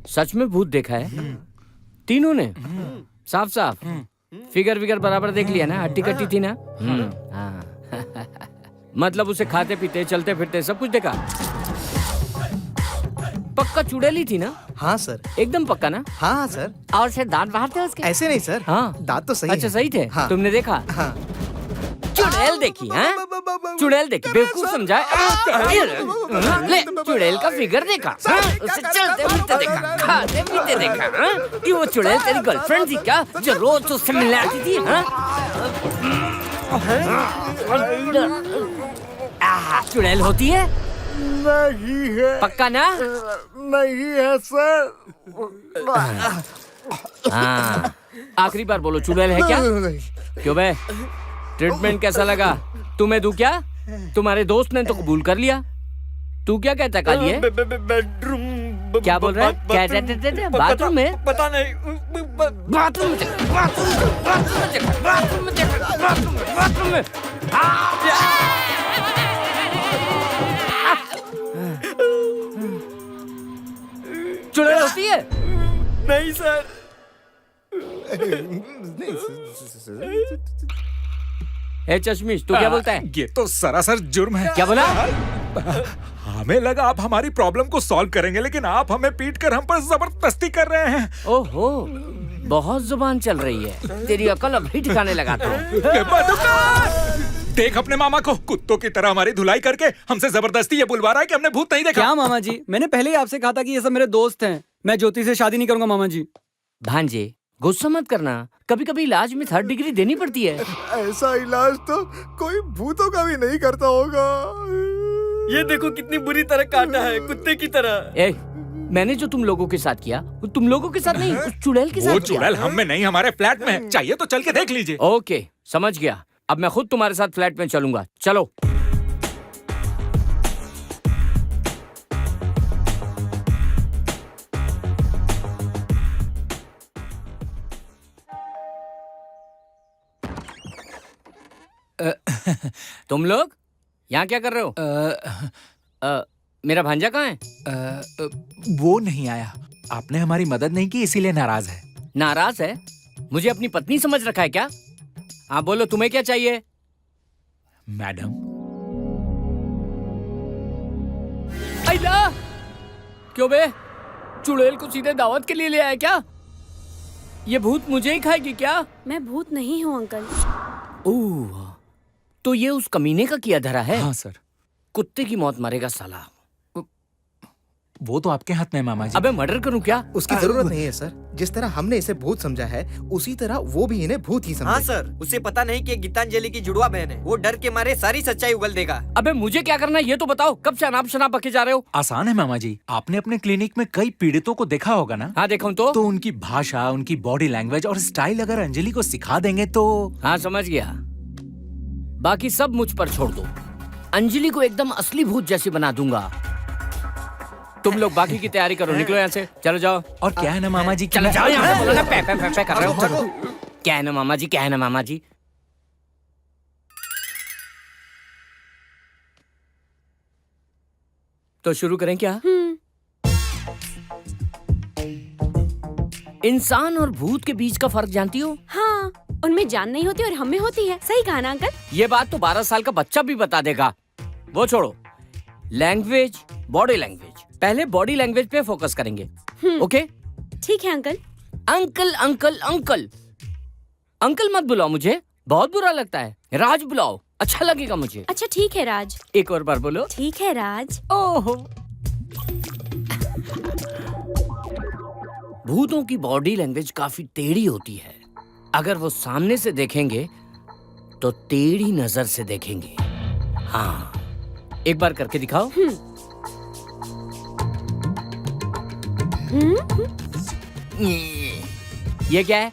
सच में भूत देखा है? तीनों ने? साफ साफ फिगर विगर बराबर देख लिया ना? हट्टी कट्टी थी ना? हाँ। मतलब उसे खाते पीते चलते फिरते सब कुछ देखा? पक्का चुड़ैली थी ना? हाँ सर। एकदम पक्का ना? हाँ सर। और से दांत बाहर थे उसके? ऐसे नहीं सर। हाँ दांत तो सही अच्छा है। सही थे? हाँ। तुमने देखा? हाँ। चुड़ैल देखी? हाँ चुड़ैल देखी? बेवकूफ समझा? ले चुड़ैल का फिगर देखा? हाँ? उसे चलते फिरते देखा, खाते पीते देखा? हाँ? कि वो चुड़ैल तेरी गर्लफ्रेंड थी क्या जो रोज उससे मिलने आती थी? हाँ? चुड़ैल होती है? नहीं है। पक्का ना? नहीं है सर। हाँ आखिरी बार बोलो, चुड़ैल है क्या? क्यों बे, ट्रीटमेंट कैसा लगा? तुम्हें दूं क्या? तुम्हारे दोस्त ने तो कबूल कर लिया। तू क्या कहता कालिए? बेडरूम। क्या बोल रहा है? क्या कहते? बाथरूम में? पता नहीं। बाथरूम में चल, बाथरूम में, बाथरूम में चल, बाथरूम में चल, बाथरूम में, बाथरूम में। चुड़ैल होती है? नहीं सर। ए चश्मिश, तू क्या बोलता है? ये तो सरासर जुर्म है। क्या बोला? हमें लगा आप हमारी प्रॉब्लम को सॉल्व करेंगे, लेकिन आप हमें पीट कर हम पर जबरदस्ती कर रहे हैं। ओहो, बहुत जुबान चल रही है। तेरी अकल अभी ठिकाने लगाता हूँ। देख अपने मामा को, कुत्तों की तरह हमारी धुलाई करके हमसे जबरदस्ती ये बुलवा रहा है कि हमने भूत नहीं देखा। क्या मामा जी, मैंने पहले ही आपसे कहा था कि ये सब मेरे दोस्त हैं। मैं ज्योति से शादी नहीं करूंगा मामा जी। भांजे, गुस्सा मत करना, कभी कभी इलाज में 3rd डिग्री देनी पड़ती है। ऐसा इलाज तो कोई भूतों का भी नहीं करता होगा। ये देखो कितनी बुरी तरह काटा है, कुत्ते की तरह। ए, मैंने जो तुम लोगों के साथ किया वो तुम लोगों के साथ नहीं, उस चुड़ैल के साथ वो किया। चुड़ैल हम में नहीं, हमारे फ्लैट में है। चाहिए तो चल के देख लीजिए। ओके, समझ गया। अब मैं खुद तुम्हारे साथ फ्लैट में चलूंगा। चलो। तुम लोग यहाँ क्या कर रहे हो? मेरा भांजा कहाँ है? वो नहीं आया। आपने हमारी मदद नहीं की, इसीलिए नाराज है। नाराज है? मुझे अपनी पत्नी समझ रखा है क्या? हाँ बोलो, तुम्हें क्या चाहिए? मैडम। अल्लाह! क्यों बे? चुड़ैल को सीधे दावत के लिए ले आया क्या? ये भूत मुझे ही खाएगी क्या? मैं भूत नहीं हूँ अंकल। ओह, तो ये उस कमीने का किया धरा है? हाँ सर। कुत्ते की मौत मरेगा साला। वो तो आपके हाथ में है मामा जी। अबे मर्डर करूं क्या? उसकी जरूरत नहीं है सर। जिस तरह हमने इसे भूत समझा है, उसी तरह वो भी इन्हें भूत ही समझे। हाँ सर, उसे पता नहीं कि गीतांजलि की जुड़वा बहन है। वो डर के मारे सारी सच्चाई उगल देगा। अबे मुझे क्या करना है ये तो बताओ। कब से अनाप शनाप बके जा रहे हो? आसान है मामा जी। आपने अपने क्लिनिक में कई पीड़ितों को देखा होगा ना? हाँ देखा हूं तो उनकी भाषा, उनकी बॉडी लैंग्वेज और स्टाइल अगर अंजलि को सिखा देंगे तो। हाँ समझ गया। बाकी सब मुझ पर छोड़ दो। अंजलि को एकदम असली भूत जैसी बना दूंगा। तुम लोग बाकी की तैयारी करो, निकलो यहाँ से। चलो जाओ। और क्या है ना मामा जी, चलो जाओ यहाँ से। बोलो ना, पे कर रहे हो। क्या है ना मामा जी, क्या है ना मामा जी? तो शुरू करें क्या? इंसान और भूत के बीच का फर्क जानती हो? हाँ, उनमें जान नहीं होती और हमें होती है। सही कहा ना अंकल? ये बात तो 12 साल का बच्चा भी बता देगा। वो छोड़ो, लैंग्वेज, बॉडी लैंग्वेज। पहले बॉडी लैंग्वेज पे फोकस करेंगे। ओके? ठीक है uncle. Uncle uncle uncle uncle मत बुलाओ, मुझे बहुत बुरा लगता है। राज बुलाओ, अच्छा लगेगा मुझे। अच्छा ठीक है राज। एक और बार बोलो। ठीक है राज। ओहो, भूतों की बॉडी लैंग्वेज काफी टेढ़ी होती है। अगर वो सामने से देखेंगे तो टेढ़ी नजर से देखेंगे। हाँ, एक बार करके दिखाओ। ये क्या है?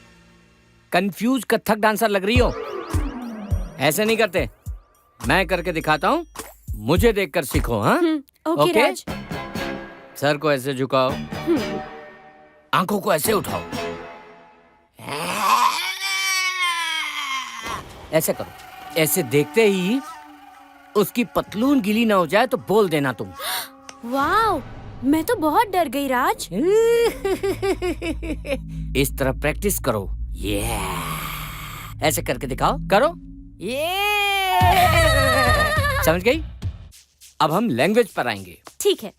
कंफ्यूज कथक डांसर लग रही हो। ऐसे नहीं करते, मैं करके दिखाता हूँ, मुझे देखकर सीखो। हाँ ओके राज। सर को ऐसे झुकाओ, आंखों को ऐसे उठाओ, ऐसे करो। ऐसे देखते ही उसकी पतलून गीली ना हो जाए तो बोल देना तुम। वाओ, मैं तो बहुत डर गई राज। इस तरह प्रैक्टिस करो। ये ऐसे करके दिखाओ, करो। ये समझ गई? अब हम लैंग्वेज पर आएंगे। ठीक है।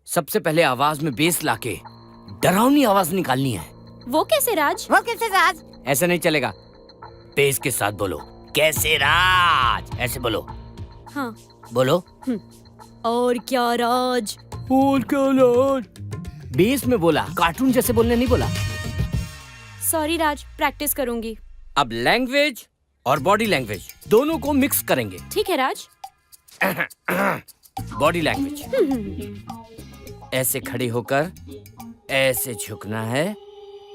सबसे पहले आवाज में बेस लाके डरावनी आवाज निकालनी है। वो कैसे राज? ऐसे नहीं चलेगा, बेस के साथ बोलो। कैसे राज, ऐसे बोलो। हाँ। बोलो। और क्या राज? और क्या राज? बेस में बोला, कार्टून जैसे बोलने नहीं बोला। सॉरी राज, प्रैक्टिस करूंगी। अब लैंग्वेज और बॉडी लैंग्वेज दोनों को मिक्स करेंगे। ठीक है राज। बॉडी लैंग्वेज, ऐसे खड़े होकर ऐसे झुकना है।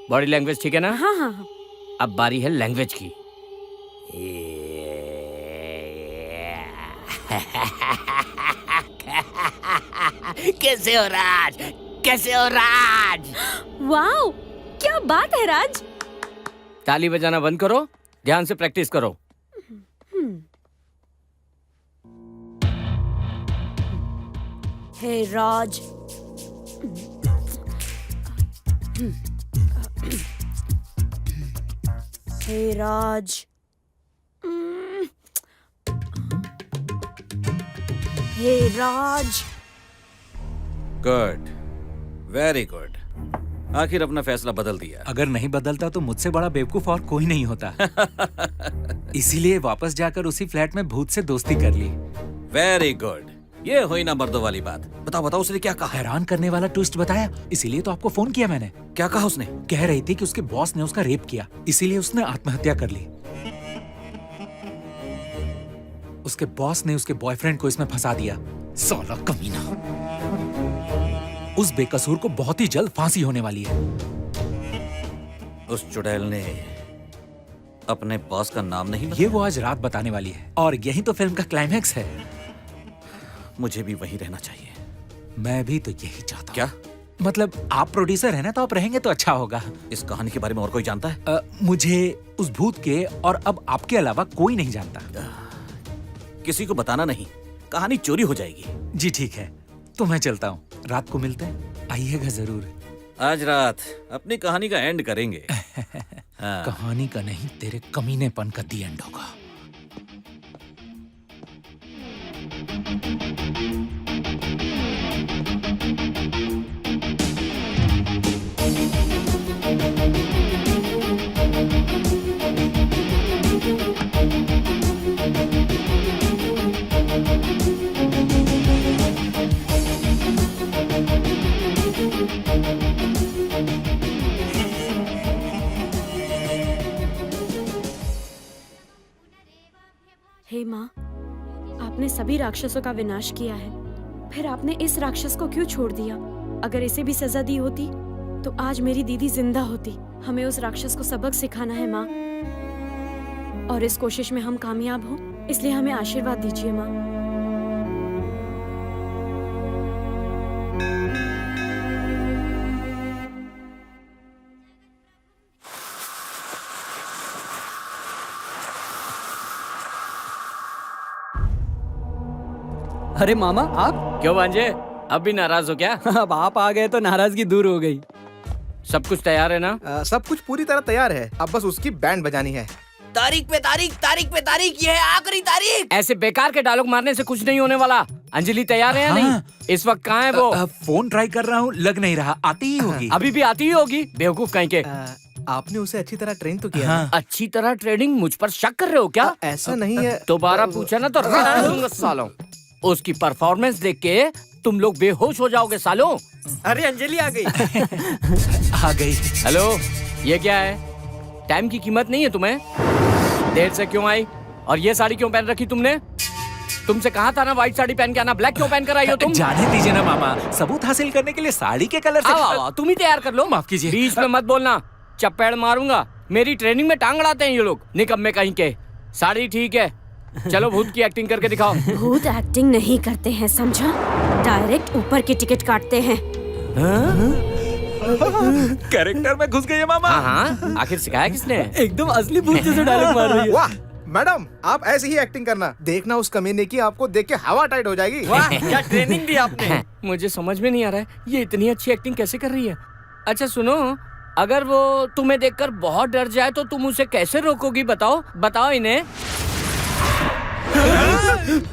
बॉडी लैंग्वेज ठीक है ना? हाँ हाँ हाँ। अब बारी है लैंग्वेज की। कैसे हो राज, कैसे हो राज? वाओ, क्या बात है राज। ताली बजाना बंद करो, ध्यान से प्रैक्टिस करो। Hey Raj. Hey Raj. Hey Raj. Good, very good. आखिर अपना फैसला बदल दिया। अगर नहीं बदलता तो मुझसे बड़ा बेवकूफ और कोई नहीं होता। इसीलिए वापस जाकर उसी फ्लैट में भूत से दोस्ती कर ली। वेरी गुड, ये हुई ना मर्दों वाली बात। बताओ बताओ, उसने क्या कहा? हैरान करने वाला ट्विस्ट बताया, इसीलिए तो आपको फोन किया मैंने। क्या कहा उसने? कह रही थी कि उसके बॉस ने उसका रेप किया, इसीलिए उसने आत्महत्या कर ली। उसके बॉस ने उसके बॉयफ्रेंड को इसमें फंसा दिया। साला कमीना। उस बेकसूर को बहुत ही जल्द फांसी होने वाली है। उस चुड़ैल ने अपने बॉस का नाम नहीं बताया? ये वो आज रात बताने वाली है, और यही तो फिल्म का क्लाइमैक्स है। मुझे भी वहीं रहना चाहिए। मैं भी तो यही चाहता हूँ। क्या मतलब आप प्रोड्यूसर है ना, तो आप रहेंगे तो अच्छा होगा। इस कहानी के बारे में और कोई जानता है? मुझे उस भूत के और अब आपके अलावा कोई नहीं जानता। किसी को बताना नहीं, कहानी चोरी हो जाएगी। जी ठीक है, तो मैं चलता हूँ। रात को मिलते हैं, आइएगा जरूर। आज रात अपनी कहानी का एंड करेंगे। हाँ। कहानी का नहीं, तेरे कमीनेपन का दी एंड होगा। हे माँ, आपने सभी राक्षसों का विनाश किया है, फिर आपने इस राक्षस को क्यों छोड़ दिया? अगर इसे भी सजा दी होती तो आज मेरी दीदी जिंदा होती। हमें उस राक्षस को सबक सिखाना है माँ, और इस कोशिश में हम कामयाब हों, इसलिए हमें आशीर्वाद दीजिए माँ। अरे मामा आप? क्यों भांजे, अब भी नाराज हो क्या? अब आप आ गए तो नाराजगी दूर हो गई। सब कुछ तैयार है ना? सब कुछ पूरी तरह तैयार है, अब बस उसकी बैंड बजानी है। तारीख पे तारीख, तारीख पे तारीख, ये है आखिरी तारीख। ऐसे बेकार के डायलॉग मारने से कुछ नहीं होने वाला। अंजलि तैयार है या हाँ। नहीं? इस वक्त कहाँ है वो? फोन ट्राई कर रहा हूँ, लग नहीं रहा। आती ही होगी। अभी भी आती ही होगी, बेवकूफ कहीं के। आपने उसे अच्छी तरह ट्रेन तो किया। हाँ। अच्छी तरह ट्रेनिंग? मुझ पर शक कर रहे हो क्या? ऐसा नहीं है। दोबारा पूछा ना तो रहने दूंगा सालों। उसकी परफॉर्मेंस देख के तुम लोग बेहोश हो जाओगे सालों। अरे अंजलि आ गई। आ गई। हेलो, ये क्या है? टाइम की कीमत नहीं है तुम्हें? देर से क्यों आई? और ये साड़ी क्यों पहन रखी तुमने? तुमसे कहा था ना व्हाइट साड़ी पहन के आना, ब्लैक क्यों पहन कर आई हो तुम? जाने दीजिए ना मामा, सबूत हासिल करने के लिए साड़ी के कलर से। आओ आओ, तुम ही तैयार कर लो। माफ कीजिए। बीच में मत बोलना, चप्पड़ मारूंगा। मेरी ट्रेनिंग में टांग अड़ाते हैं ये लोग, निकम्मे कहीं के। साड़ी ठीक है, चलो भूत की एक्टिंग करके दिखाओ। भूत एक्टिंग नहीं करते हैं, समझा? डायरेक्ट ऊपर की टिकट काटते हैं। कैरेक्टर में घुस गई है मामा। हाँ हाँ, आखिर सिखाया किसने? एकदम असली भूत जैसे डायलॉग मार रही है। वाह, मैडम आप ऐसे ही एक्टिंग करना, देखना उस कमीने की आपको देख के हवा टाइट हो जाएगी। वाह क्या ट्रेनिंग दी आपने। मुझे समझ में नहीं आ रहा है ये इतनी अच्छी एक्टिंग कैसे कर रही है। अच्छा सुनो, अगर वो तुम्हें देखकर बहुत डर जाए तो तुम उसे कैसे रोकोगी? बताओ इन्हें।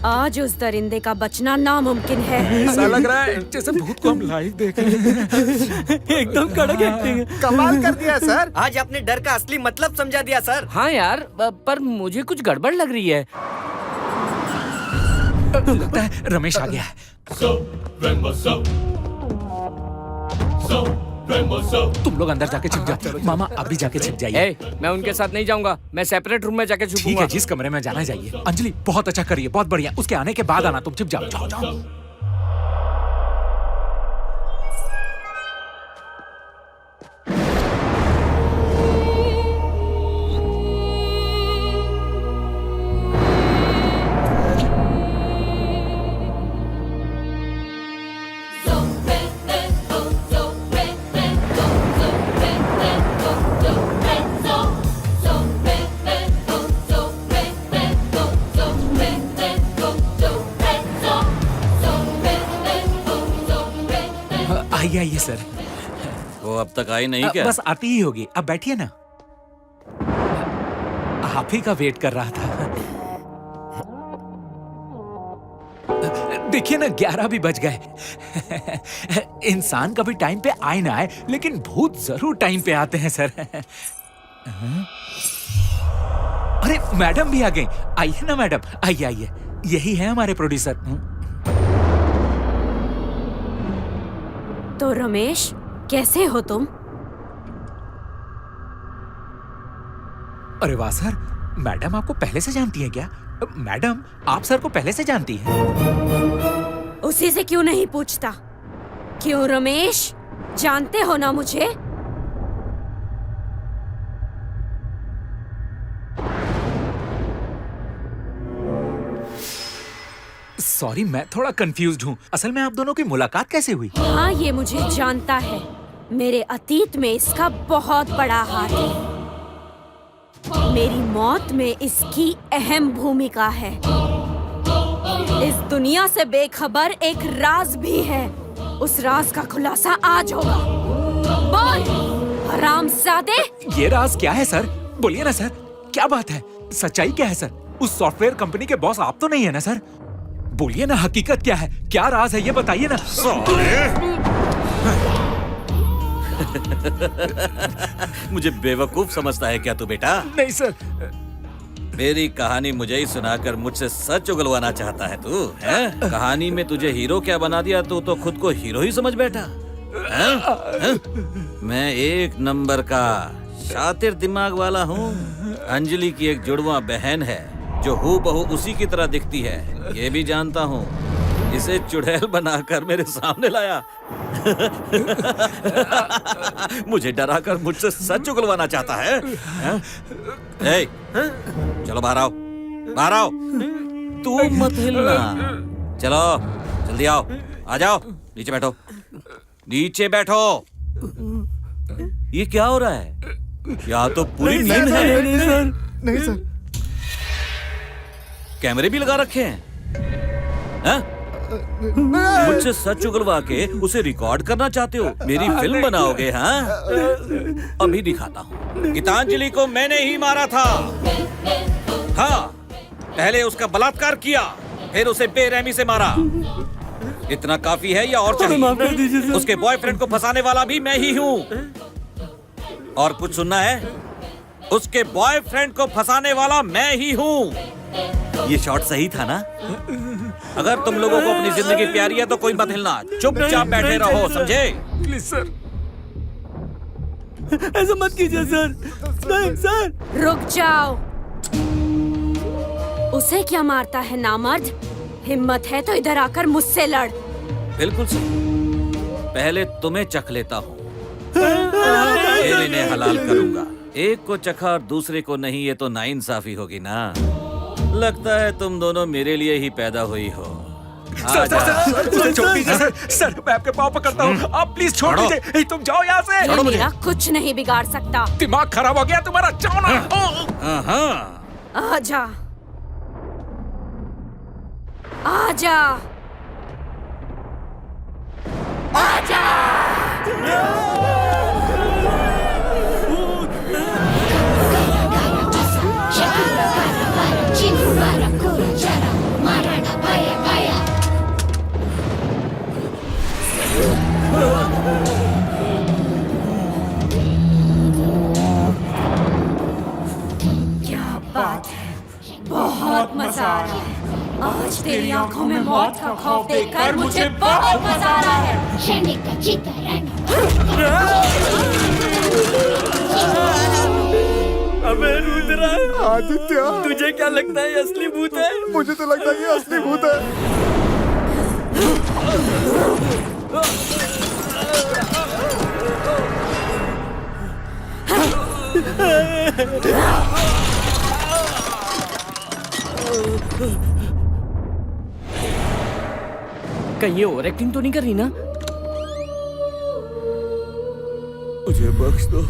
आज उस दरिंदे का बचना नामुमकिन है। ऐसा लग रहा है जैसे भूत को हम लाइव देख रहे हैं। एकदम कड़क एक्टिंग है। कमाल कर दिया सर। आज आपने डर का असली मतलब समझा दिया सर। हाँ यार, पर मुझे कुछ गड़बड़ लग रही है। लगता है रमेश आ गया है। तुम लोग अंदर जाके छिप जाओ, मामा अभी जाके छिप जाइए। ए, मैं उनके साथ नहीं जाऊंगा, मैं सेपरेट रूम में जाके ठीक छुपूंगा। है, जिस कमरे में जाना जाइए। अंजलि बहुत अच्छा करिए, बहुत बढ़िया। उसके आने के बाद आना, तुम छिप जाओ। जाओ। आइए सर। वो अब तक आई नहीं क्या? बस आती ही होगी, अब बैठिए ना। आप ही का वेट कर रहा था। देखिए ना 11 भी बज गए। इंसान कभी टाइम पे आए ना आए, लेकिन भूत जरूर टाइम पे आते हैं सर। अरे मैडम भी आ गई। आइए ना मैडम, आइए। यही है हमारे प्रोड्यूसर। तो रमेश, कैसे हो तुम? अरे वाह सर, मैडम आपको पहले से जानती है क्या? मैडम आप सर को पहले से जानती हैं? उसी से क्यों नहीं पूछता? क्यों रमेश, जानते हो ना मुझे? सॉरी, मैं थोड़ा कंफ्यूज्ड हूँ। असल में आप दोनों की मुलाकात कैसे हुई? हाँ, ये मुझे जानता है। मेरे अतीत में इसका बहुत बड़ा हाथ है। मेरी मौत में इसकी अहम भूमिका है। इस दुनिया से बेखबर एक राज भी है। उस राज का खुलासा आज होगा। बोल हरामजादे। ये राज क्या है सर? बोलिए ना सर, क्या बात है? सच्चाई क्या है सर? उस सॉफ्टवेयर कंपनी के बॉस आप तो नहीं है ना सर? बोलिए ना, हकीकत क्या है? क्या राज है ये बताइए ना। मुझे बेवकूफ समझता है क्या तू बेटा? नहीं सर। मेरी कहानी मुझे ही सुनाकर मुझसे सच उगलवाना चाहता है तू? हैं? कहानी में तुझे हीरो क्या बना दिया, तू तो खुद को हीरो ही समझ बैठा। हैं? मैं एक नंबर का शातिर दिमाग वाला हूँ। अंजलि की एक जुड़वा बहन है जो हूबहू उसी की तरह दिखती है, ये भी जानता हूँ। इसे चुड़ैल बनाकर मेरे सामने लाया। मुझे डराकर मुझसे सच उगलवाना चाहता है। ए, चलो बाहर आओ, बाहर आओ। तू मत हिलना। चलो जल्दी आओ, आ जाओ। नीचे बैठो, नीचे बैठो। ये क्या हो रहा है? या तो पूरी नींद है। नहीं सर। कैमरे भी लगा रखे हैं? मुझसे सच उगलवा के उसे रिकॉर्ड करना चाहते हो? मेरी फिल्म बनाओगे? हाँ, अभी दिखाता हूँ। गीतांजलि को मैंने ही मारा था। हाँ, पहले उसका बलात्कार किया, फिर उसे बेरहमी से मारा। इतना काफी है या और चाहिए? उसके बॉयफ्रेंड को फंसाने वाला भी मैं ही हूँ। और कुछ सुनना है? उसके बॉयफ्रेंड को फंसाने वाला मैं ही हूँ। ये शॉट सही था ना? अगर तुम लोगों को अपनी जिंदगी प्यारी है तो कोई मत हिलना, चुपचाप बैठे रहो, समझे? Please sir. ऐसा मत कीजिए सर। नहीं सर। रुक जाओ। उसे क्या मारता है नामर्द? हिम्मत है तो इधर आकर मुझसे लड़। बिल्कुल सही। पहले तुम्हें चख लेता हूँ, फिर इन्हें हलाल करूंगा। एक को चखा और दूसरे को नहीं, ये तो नाइंसाफी होगी ना। लगता है तुम दोनों मेरे लिए ही पैदा हुई हो। सर, छोड़ दीजिए सर। सर, मैं आपके पाँव पकड़ता हूँ, आप प्लीज छोड़ दीजिए। तुम जाओ यहाँ से। ये मेरा कुछ नहीं बिगाड़ सकता। दिमाग खराब हो गया तुम्हारा, जाओ ना। आजा, आजा, आजा। क्या बात है, बहुत मजा आ रहा है। आज तेरी आंखों में मौत का खौफ देखकर मुझे बहुत मजा आ रहा है। अबे रुद्रा, आदित्य, तुझे क्या लगता है ये असली भूत है? मुझे तो लगता है ये असली भूत है। कहीं ये ओवर एक्टिंग तो नहीं कर रही ना? मुझे बख्श दो,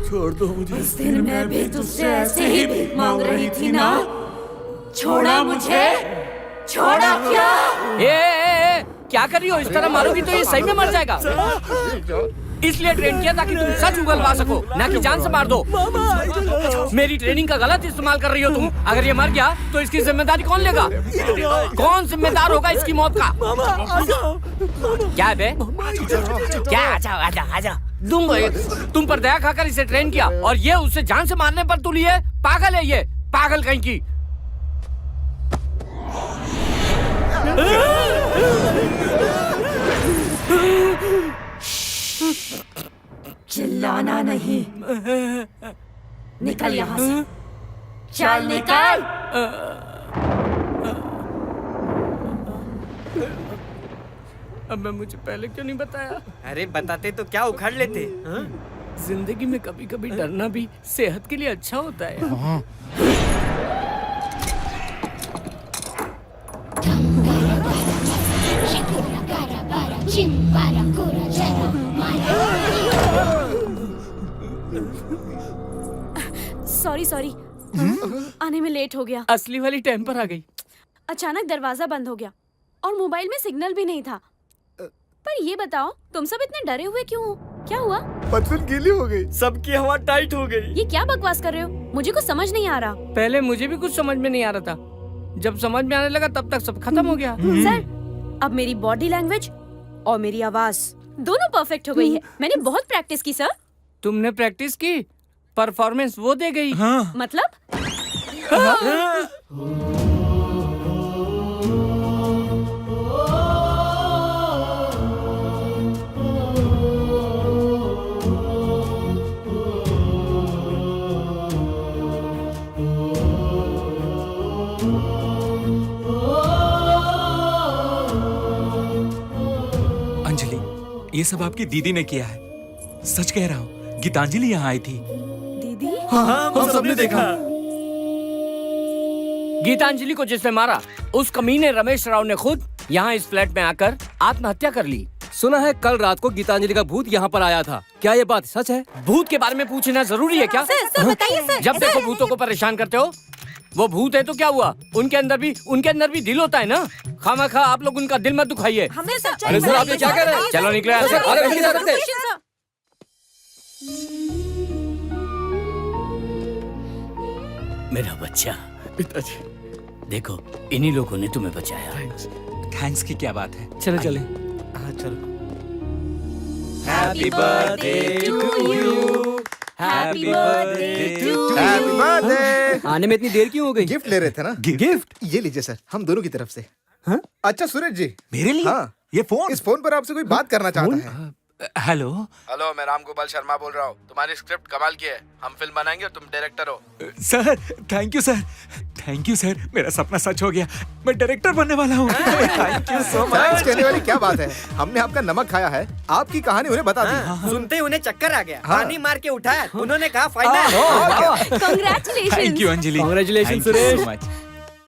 छोड़ दो मुझे। उस दिन मैं भी तुझसे ऐसे ही भीख मांग रही थी ना? छोड़ा मुझे, छोड़ा क्या? ए, क्या कर रही हो? इस तरह मारोगी तो ये सही में मर जाएगा। इसलिए ट्रेन किया ताकि तुम सच उगलवा सको, ना कि जान से मार दो। मेरी ट्रेनिंग का गलत इस्तेमाल कर रही हो तुम। अगर ये मर गया तो इसकी जिम्मेदारी कौन लेगा? कौन जिम्मेदार होगा इसकी मौत का? क्या है बे? क्या? आजा, आजा। तुम पर दया खाकर इसे ट्रेन किया और ये उसे जान से मारने पर तुली है। पागल है ये, पागल कहीं की। चिल्लाना नहीं, निकल यहाँ से, चल निकल। अब मुझे पहले क्यों नहीं बताया? अरे बताते तो क्या उखाड़ लेते। हाँ? जिंदगी में कभी कभी डरना भी सेहत के लिए अच्छा होता है। सॉरी, आने में लेट हो गया। असली वाली टाइम पर आ गई। अचानक दरवाजा बंद हो गया और मोबाइल में सिग्नल भी नहीं था। पर ये बताओ, तुम सब इतने डरे हुए क्यों हो? क्या हुआ? बचपन गीली हो गई। सबकी हवा टाइट हो गई। ये क्या बकवास कर रहे हो? मुझे कुछ समझ नहीं आ रहा। पहले मुझे भी कुछ समझ में नहीं आ रहा था। जब समझ में आने लगा तब तक सब खत्म हो गया। सर, अब मेरी बॉडी लैंग्वेज और मेरी आवाज दोनों परफेक्ट हो गई है। मैंने बहुत प्रैक्टिस की सर। तुमने प्रैक्टिस की, परफॉर्मेंस वो दे गई। हाँ। मतलब? अंजलि, ये सब आपकी दीदी ने किया है। सच कह रहा हूँ, गीतांजलि यहाँ आई थी। दीदी? हम सबने देखा। गीतांजलि को जिसने मारा, उस कमीने रमेश राव ने खुद यहाँ इस फ्लैट में आकर आत्महत्या कर ली। सुना है कल रात को गीतांजलि का भूत यहाँ पर आया था। क्या ये बात सच है? भूत के बारे में पूछना जरूरी है क्या? सर बताइए सर। जब देखो भूतों को परेशान करते हो। वो भूत है तो क्या हुआ? उनके अंदर भी दिल होता है ना। खामखा आप लोग उनका दिल मत दुखाइए। हमें सच्चाई अरे सर, आप ये क्या कह रहे हैं? चलो निकले यहाँ से। आगे नहीं जा सकते। मेरा बच्चा। पिताजी। देखो, इन्हीं लोगों ने तुम्हें बचाया। थैंक्स की क्या बात है। चलो चले। हाँ चलो। Happy birthday to you, happy birthday to happy birthday. आने में इतनी देर क्यों हो गई? गिफ्ट ले रहे थे ना? गिफ्ट? ये लीजिए सर, हम दोनों की तरफ से। हाँ? अच्छा सूरज जी, मेरे लिए? हाँ। ये फोन? इस फोन पर आपसे कोई बात करना चाहता है। हेलो। हेलो, मैं राम गोपाल शर्मा बोल रहा हूँ। तुम्हारी स्क्रिप्ट कमाल की है। हम फिल्म बनाएंगे और तुम डायरेक्टर हो। Sir, thank you sir. Thank you sir, मेरा सपना सच हो गया। मैं डायरेक्टर बनने वाला हूँ। Thank you so thanks much. कहने वाली क्या बात है। हमने आपका नमक खाया है, आपकी कहानी उन्हें बता दी। सुनते ही उन्हें चक्कर आ गया। हाँ। पानी मार के उठाया। उन्होंने कहा final. Thank congratulation. You Anjali. Congratulations, Thank you so Suresh. much.